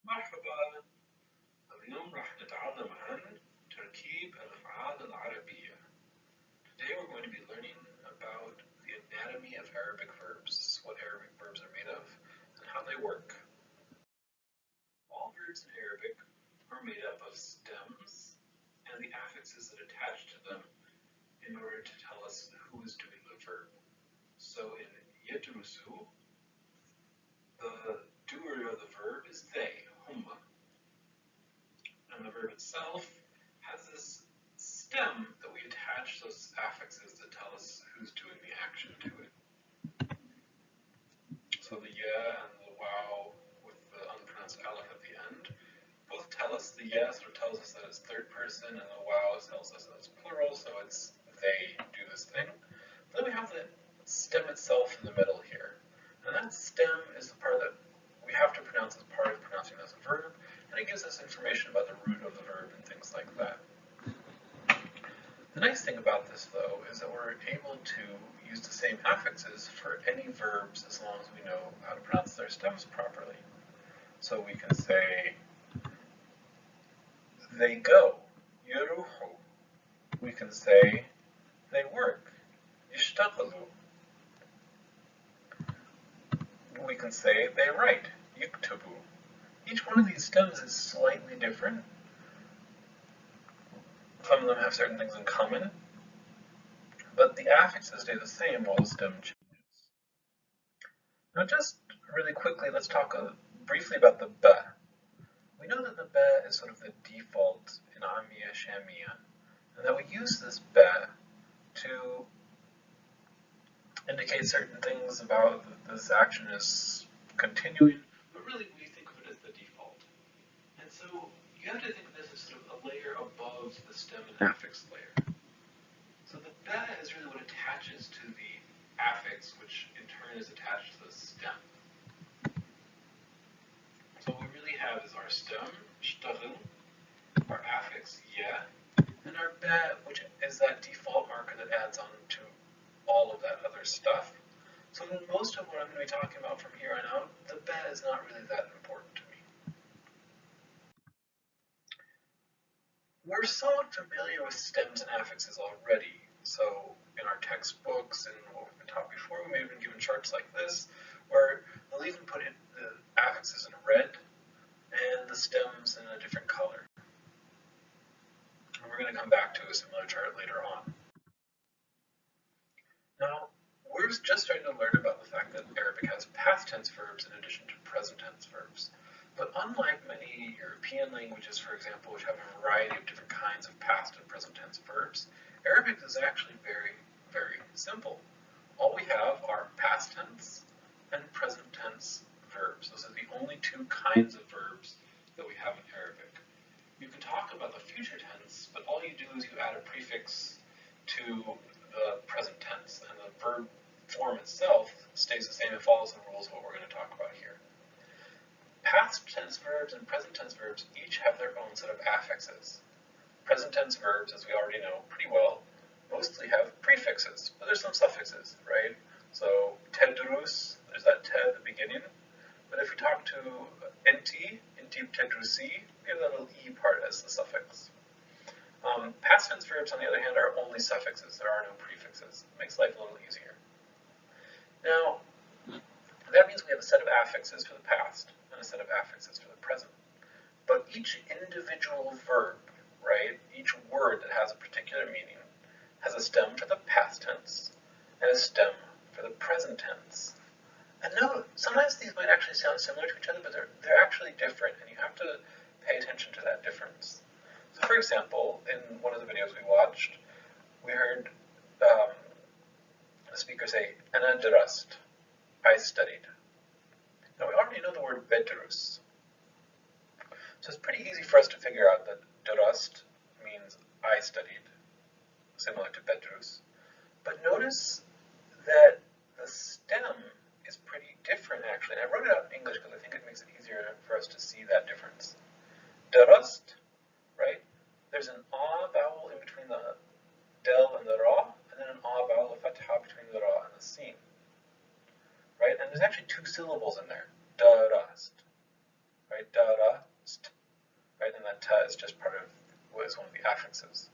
مرحبا. اليوم راح نتعلم عن تركيب الأفعال العربية. Today we're going to be learning about the anatomy of Arabic verbs, what Arabic verbs are made of, and how they work. All verbs in Arabic are made up of stems and the affixes that attach to them in order to tell us who is doing the verb. So in yedrusu, the doer of the verb is they, humma. And the verb itself has this stem that we attach those affixes that tell us who's doing the action to it. So the ya and the wow with the unpronounced aleph at the end both tell us, the ya sort of tells us that it's third person and the wow tells us that it's plural, so it's they do this thing. But then we have the stem itself in the middle here. And that stem is the part that we have to pronounce as part of pronouncing as a verb, and it gives us information about the root of the verb and things like that. The nice thing about this, though, is that we're able to use the same affixes for any verbs as long as we know how to pronounce their stems properly. So we can say, they go, yuruhu. We can say, they work, yishtaghalu. We can say, they write, yuktubu. Each one of these stems is slightly different. Some of them have certain things in common, but the affixes stay the same while the stem changes. Now just really quickly, let's talk briefly about the ba. We know that the ba is sort of the default in Amiya Shamiya, and that we use this ba to indicate certain things about this action is continuing, but really we think of it as the default. And so you have to think of this as sort of a layer above the stem and affix layer. So the ba is really what attaches to the affix, which in turn is attached to the stem. So what we really have is our stem, shtaghl, our affix, ya, and our ba, which is that default marker that adds on to all of that other stuff. So in most of what I'm going to be talking about from here on out, the ba is not really that important to me. We're somewhat familiar with stems and affixes already. So in our textbooks and what we've been taught before, we may have been given charts like this, where they'll even put in the affixes in red and the stems in a different color. And we're going to come back to a similar chart later on. Now, we're just starting to learn about the fact that Arabic has past tense verbs in addition to present tense verbs. But unlike many European languages, for example, which have a variety of different kinds of past and present tense verbs, Arabic is actually very, very simple. All we have are past tense and present tense verbs. Those are the only two kinds of verbs that we have in Arabic. You can talk about the future tense, but all you do is you add a prefix to the present tense, and the verb form itself stays the same. It follows the rules of what we're going to talk about here. Past tense verbs and present tense verbs each have their own set of affixes. Present tense verbs, as we already know pretty well, mostly have prefixes, but there's some suffixes, right? So tedrus, there's that te at the beginning, but if we talk to inti tedrusi, we have that little e part as the suffix. Past tense verbs, on the other hand, are only suffixes. There are no prefixes. It makes life a little easier. Now, that means we have a set of affixes for the past and a set of affixes for the present. But each individual verb, right, each word that has a particular meaning, has a stem for the past tense and a stem for the present tense. And note, sometimes these might actually sound similar to each other, but they're actually different, and you have to pay attention to that difference. So for example, in one of the videos we watched, we heard the speaker say, "Ana darast," I studied. Now we already know the word bedrus. So it's pretty easy for us to figure out that darast means I studied, similar to bedrus. But notice that the stem is pretty different actually. And I wrote it out in English because I think it makes it easier for us to see that difference. Darast, right? There's an ah vowel in between the del and the ra, and then an ah vowel, a fatha between the ra and the sin. Right? And there's actually two syllables in there. Darast. Right? Dara that ta is just part of what is one of the affixes.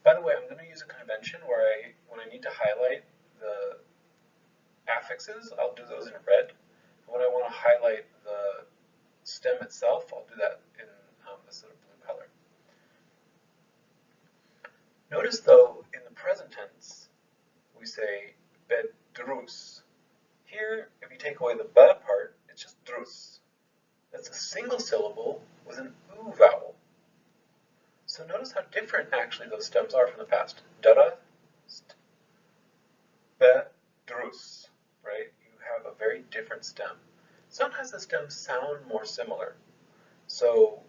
By the way, I'm going to use a convention where when I need to highlight the affixes, I'll do those in red. When I want to highlight the stem itself, I'll do that in this sort of blue color. Notice though, in the present tense, we say bedrus. Here, if you take away the ba part, it's just drus. That's a single syllable with an oo vowel. So notice how different actually those stems are from the past. Dara, bedrus, right? You have a very different stem. Sometimes the stems sound more similar. So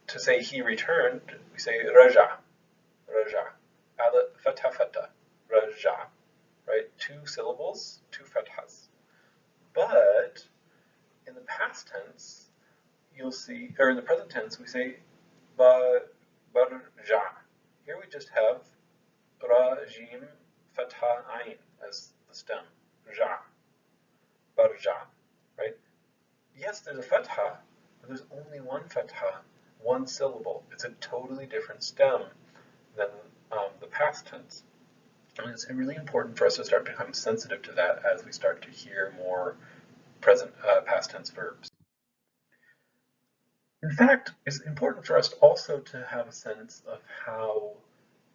to say he returned, we say raja, raja, ala fatha fatha, raja, right? 2 syllables, 2 fathas. But in the past tense, you'll see, or in the present tense, we say barja. Here we just have ra, jim, fatha, ain as the stem, ja, barja, right? Yes, there's a fatha, but there's only one fatha, one syllable. It's a totally different stem than the past tense. And it's really important for us to start becoming sensitive to that as we start to hear more past tense verbs. In fact, it's important for us also to have a sense of how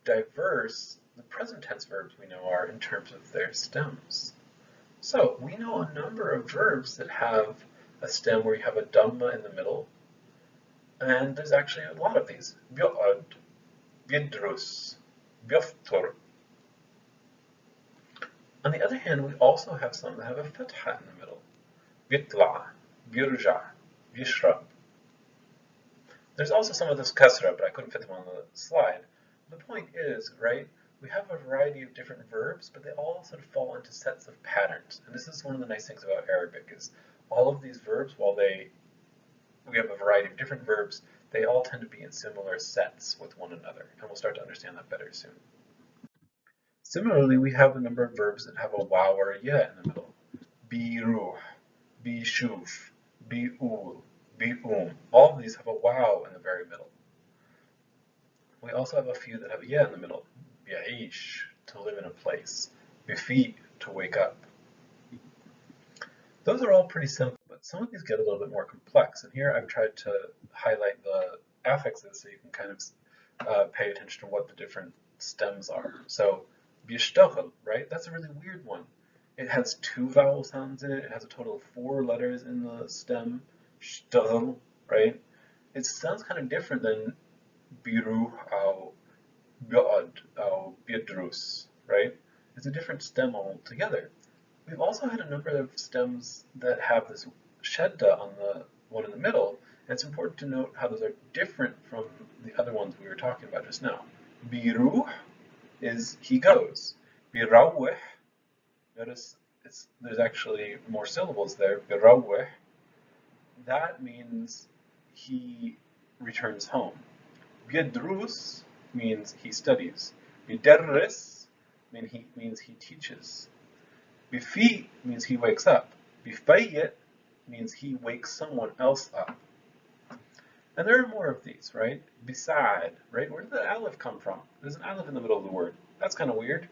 diverse the present tense verbs we know are in terms of their stems. So we know a number of verbs that have a stem where you have a dhamma in the middle, and there's actually a lot of these. Bi'ad, bidrus, biftur. On the other hand, we also have some that have a fatha in the middle. Bitla, birja, bishrab. There's also some of this kasra, but I couldn't fit them on the slide. The point is, right, we have a variety of different verbs, but they all sort of fall into sets of patterns. And this is one of the nice things about Arabic is all of these verbs, while we have a variety of different verbs, they all tend to be in similar sets with one another. And we'll start to understand that better soon. Similarly, we have a number of verbs that have a waw or a ya in the middle. Biruh, bishuf, bi'ul, bi'um. All of these have a waw in the very middle. We also have a few that have a ya in the middle. Bi'ish, to live in a place. Bifi, to wake up. Those are all pretty simple, but some of these get a little bit more complex. And here I've tried to highlight the affixes so you can kind of pay attention to what the different stems are. So, bishtaghal, right? That's a really weird one. It has 2 vowel sounds in it. It has a total of 4 letters in the stem. Shtaghal, right? It sounds kind of different than biruh or bi'ad or bidrus, right? It's a different stem altogether. We've also had a number of stems that have this shadda on the one in the middle, and it's important to note how those are different from the other ones we were talking about just now. Biruh is he goes. Birawih, notice there's actually more syllables there. Birawih, that means he returns home. Bidrus means he studies. Bidarris means he teaches. Bifi means he wakes up. Bifayyit means he wakes someone else up. And there are more of these, right? Beside, right? Where did the aleph come from? There's an aleph in the middle of the word. That's kind of weird.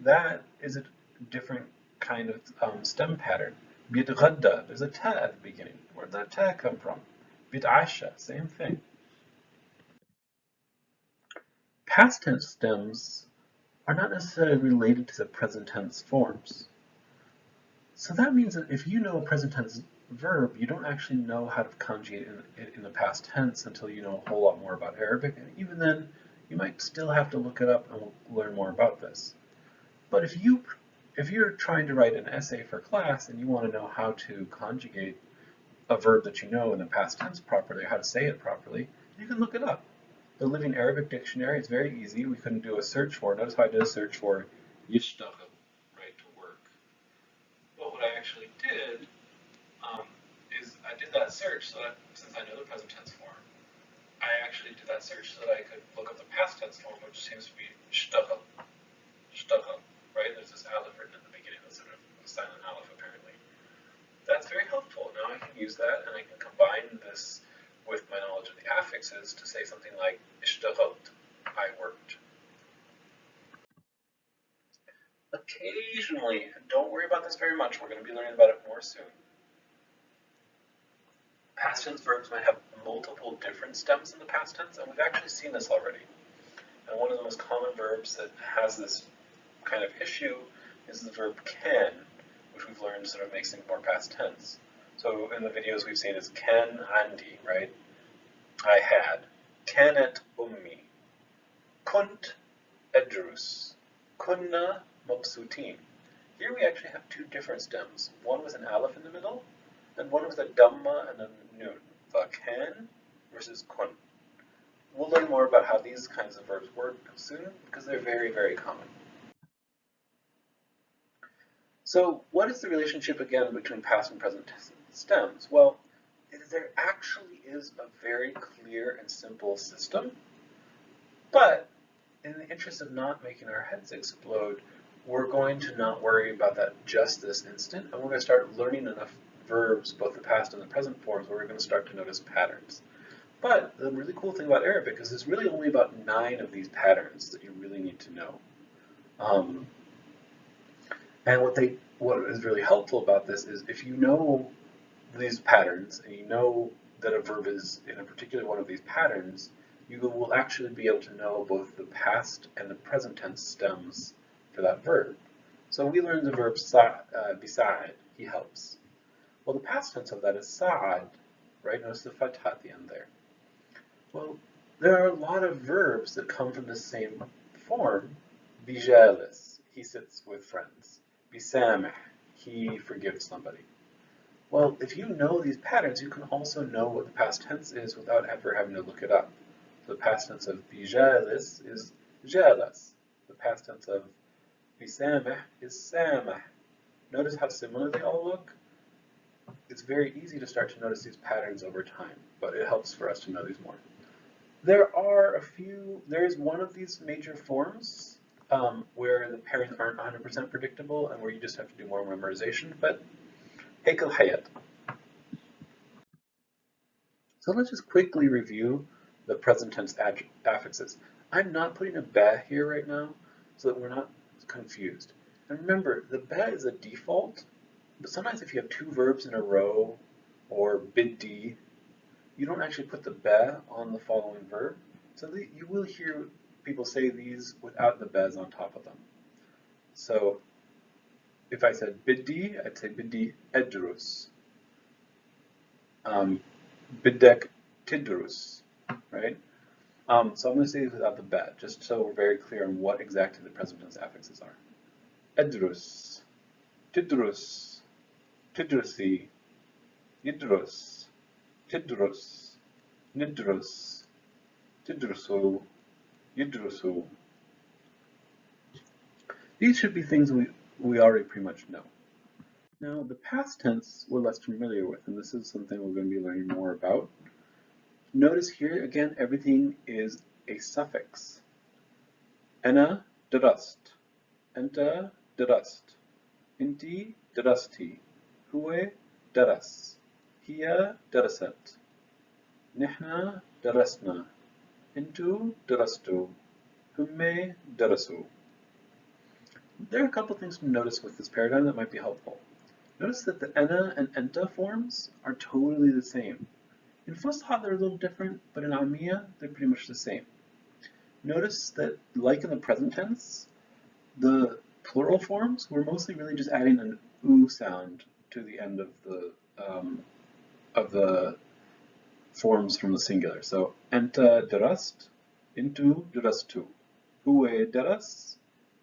That is a different kind of stem pattern. Bitghadda, there's a ta at the beginning. Where did that ta come from? Bitasha, same thing. Past tense stems are not necessarily related to the present tense forms. So that means that if you know a present tense verb, you don't actually know how to conjugate it in the past tense until you know a whole lot more about Arabic. And even then, you might still have to look it up and we'll learn more about this. But if you're trying to write an essay for class and you want to know how to conjugate a verb that you know in the past tense properly, or how to say it properly, you can look it up. The Living Arabic Dictionary is very easy. We can do a search for, notice how I did a search for yishtaghal, right, to work. But what I actually did is I did that search so that, since I know the present tense form, I actually did that search so that I could look up the past tense form, which seems to be shtaghal, right? There's this aleph written at the beginning, that's sort of a silent aleph apparently. That's very helpful. Now I can use that and I can combine this with my knowledge of the affixes to say something like اشتغلت, I worked. Occasionally, and don't worry about this very much, we're going to be learning about it more soon, past tense verbs might have multiple different stems in the past tense, and we've actually seen this already. And one of the most common verbs that has this kind of issue is the verb can, which we've learned sort of makes things more past tense. So in the videos we've seen is can andi, right? I had. Kanet ummi. Kunt edrus. Kunna mabsutin. Here we actually have two different stems, one with an aleph in the middle, and one with a dhamma and a nun. The can versus kun. We'll learn more about how these kinds of verbs work soon because they're very, very common. So what is the relationship again between past and present stems? Well, there actually is a very clear and simple system, but in the interest of not making our heads explode, we're going to not worry about that just this instant, and we're going to start learning enough verbs, both the past and the present forms, where we're going to start to notice patterns. But the really cool thing about Arabic is there's really only about 9 of these patterns that you really need to know. And what is really helpful about this is if you know these patterns and you know that a verb is in a particular one of these patterns, you will actually be able to know both the past and the present tense stems for that verb. So we learned the verb bisa'ad, he helps. Well, the past tense of that is sa'ad, right? Notice the fatha at the end there. Well, there are a lot of verbs that come from the same form. Bijalis, he sits with friends. Bisamih, he forgives somebody. Well, if you know these patterns, you can also know what the past tense is without ever having to look it up. The past tense of bijalis is jalas. The past tense of bisamih is samah. Notice how similar they all look? It's very easy to start to notice these patterns over time, but it helps for us to know these more. There is one of these major forms where the pairings aren't 100% predictable and where you just have to do more memorization, but Hekel Hayat. So let's just quickly review the present tense affixes. I'm not putting a be here right now so that we're not confused. And remember, the be is a default, but sometimes if you have two verbs in a row or biddi, you don't actually put the be on the following verb. So you will hear people say these without the be's on top of them. So if I said biddi, I'd say biddi edrus. Biddek tidrus, right? So I'm going to say these without the be, just so we're very clear on what exactly the present tense affixes are. Edrus, tidrus, tidrusi, yidrus, tidrus, nidrus, tidrusu, yidrusu. These should be things we already pretty much know. Now, the past tense we're less familiar with, and this is something we're going to be learning more about. Notice here, again, everything is a suffix. Ana darast, anta darast, inti darasti, huwe daras, hiya darasat, nihna darasna, intu darastu, humme darasu. There are a couple things to notice with this paradigm that might be helpful. Notice that the ana and enta forms are totally the same. In Fusha they're a little different, but in Amiya they're pretty much the same. Notice that, like in the present tense, the plural forms, we're mostly really just adding an oo sound to the end of the forms from the singular. So enta darast, intu darastu, huwe daras,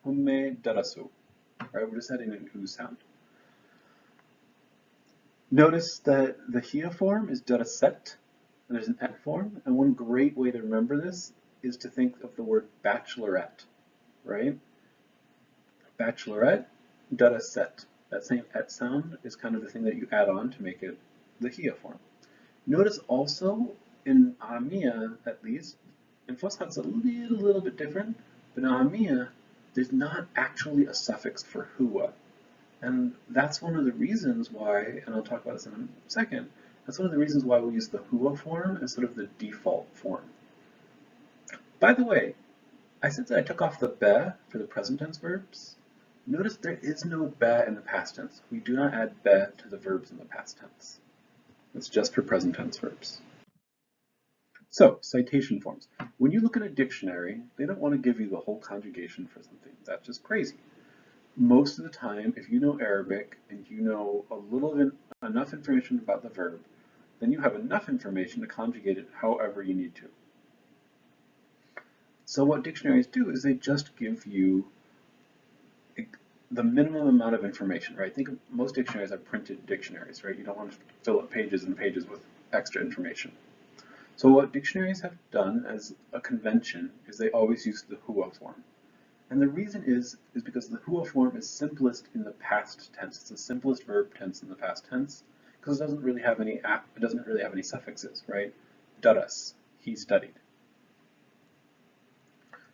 humme darasu. Right, we're just adding an oo sound. Notice that the hiya form is daraset, and there's an et form, and one great way to remember this is to think of the word bachelorette, right? Bachelorette, daraset. That same et sound is kind of the thing that you add on to make it the hiya form. Notice also, in Amiya at least, in Fusha it's a little bit different, but in Amiya there's not actually a suffix for huwa. And that's one of the reasons why, and I'll talk about this in a second, That's one of the reasons why we use the hua form as sort of the default form. By the way, I said that I took off the be for the present tense verbs. Notice there is no be in the past tense. We do not add be to the verbs in the past tense. It's just for present tense verbs. So, citation forms. When you look in a dictionary, they don't want to give you the whole conjugation for something. That's just crazy. Most of the time, if you know Arabic and you know enough information about the verb, then you have enough information to conjugate it however you need to. So what dictionaries do is they just give you the minimum amount of information, right? Think of most dictionaries are printed dictionaries, right? You don't want to fill up pages and pages with extra information. So what dictionaries have done as a convention is they always use the hua form. And the reason is because the hua form is simplest in the past tense. It's the simplest verb tense in the past tense because it doesn't really have any suffixes, right? Daras, he studied.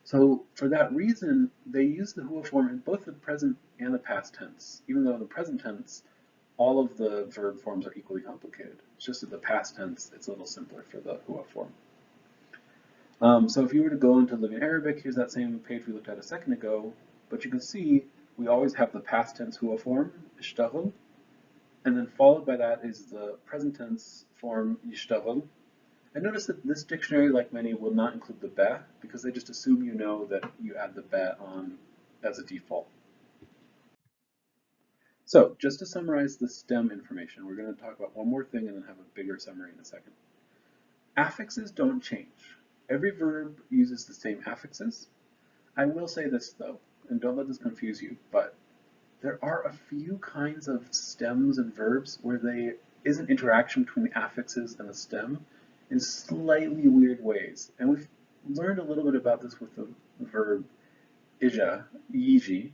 So for that reason, they use the hua form in both the present and the past tense, even though in the present tense, all of the verb forms are equally complicated. It's just in the past tense, it's a little simpler for the hua form. So if you were to go into Levantine Arabic, here's that same page we looked at a second ago, but you can see we always have the past tense hua form, ishtaghl, and then followed by that is the present tense form, yishtaghl. And notice that this dictionary, like many, will not include the be because they just assume you know that you add the be on as a default. So just to summarize the stem information, we're going to talk about one more thing and then have a bigger summary in a second. Affixes don't change. Every verb uses the same affixes. I will say this though, and don't let this confuse you, but there are a few kinds of stems and verbs where there is an interaction between the affixes and the stem in slightly weird ways. And we've learned a little bit about this with the verb ija, yiji,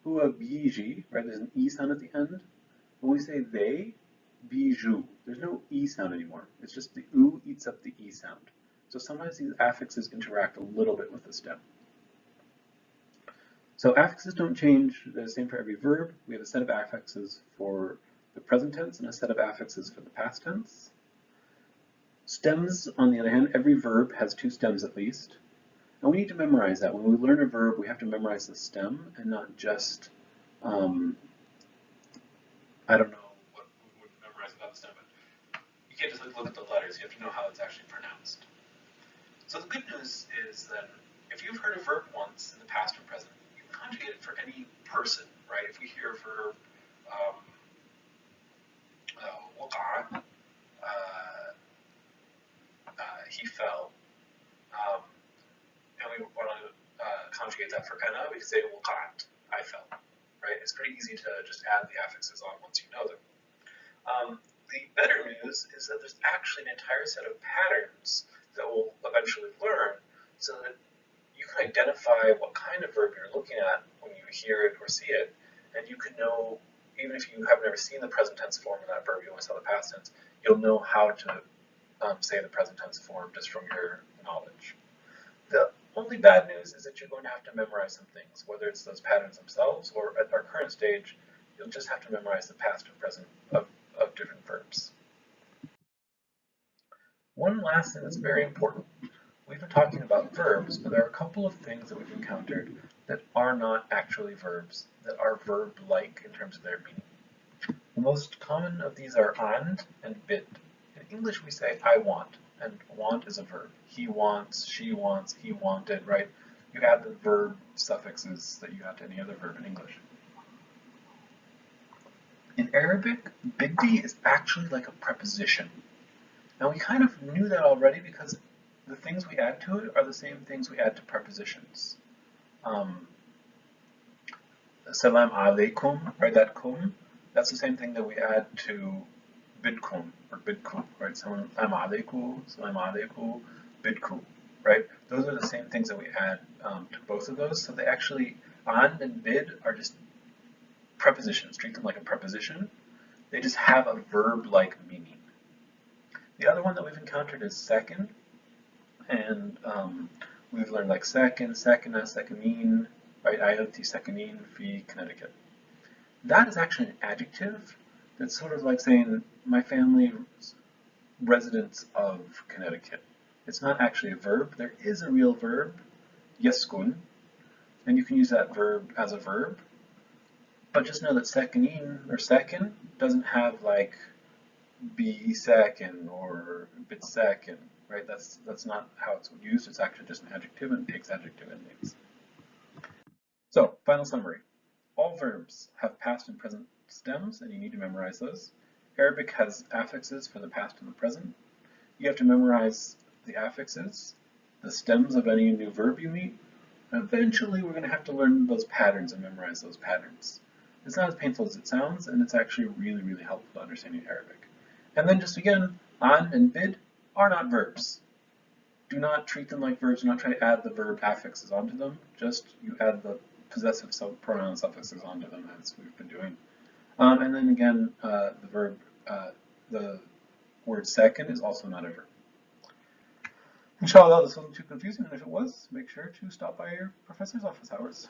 hua biji, right? There's an e sound at the end. When we say they, biju, there's no e sound anymore. It's just the u eats up the e sound. So sometimes these affixes interact a little bit with the stem. So affixes don't change. They're the same for every verb. We have a set of affixes for the present tense and a set of affixes for the past tense. Stems, on the other hand, every verb has two stems at least. And we need to memorize that. When we learn a verb, we have to memorize the stem and not just, I don't know what we would memorize without the stem, but you can't just look at the letters. You have to know how it's actually pronounced. So the good news is that if you've heard a verb once in the past or present, you can conjugate it for any person, right? If we hear a verb, waqa'a, he fell, and we want to conjugate that for ana, we can say waqa'at, I fell, right? It's pretty easy to just add the affixes on once you know them. The better news is that there's actually an entire set of patterns that we'll eventually learn so that you can identify what kind of verb you're looking at when you hear it or see it, and you can know, even if you have never seen the present tense form of that verb, you only saw the past tense, you'll know how to say the present tense form just from your knowledge. The only bad news is that you're going to have to memorize some things, whether it's those patterns themselves or at our current stage, you'll just have to memorize the past and present of different verbs. One last thing that's very important. We've been talking about verbs, but there are a couple of things that we've encountered that are not actually verbs, that are verb-like in terms of their meaning. The most common of these are and bid. In English we say I want, and want is a verb. He wants, she wants, he wanted, right? You add the verb suffixes that you add to any other verb in English. In Arabic, biddi is actually like a preposition. Now we kind of knew that already because the things we add to it are the same things we add to prepositions. Salam alaikum, right? That kum, that's the same thing that we add to bidkum or bidkum, right? Salam alaikum, bidkum, right? Those are the same things that we add to both of those. So they actually, and bid are just prepositions. Treat them like a preposition. They just have a verb-like meaning. The other one that we've encountered is second, and we've learned like second, sekina, sekimin, right? Ayati sekinin fi Connecticut. That is actually an adjective that's sort of like saying my family residents of Connecticut. It's not actually a verb. There is a real verb, yeskun, and you can use that verb as a verb. But just know that sekonin or second doesn't have like be second or bit second, right? That's not how it's used. It's actually just an adjective and it takes adjective endings. So, final summary. All verbs have past and present stems, and you need to memorize those. Arabic has affixes for the past and the present. You have to memorize the affixes, the stems of any new verb you meet. Eventually, we're going to have to learn those patterns and memorize those patterns. It's not as painful as it sounds, and it's actually really, really helpful to understanding Arabic. And then just again, an and bid are not verbs. Do not treat them like verbs. Do not try to add the verb affixes onto them. Just you add the possessive pronoun suffixes onto them, as we've been doing. And then again, the word second is also not a verb. Inshallah, this wasn't too confusing, and if it was, make sure to stop by your professor's office hours.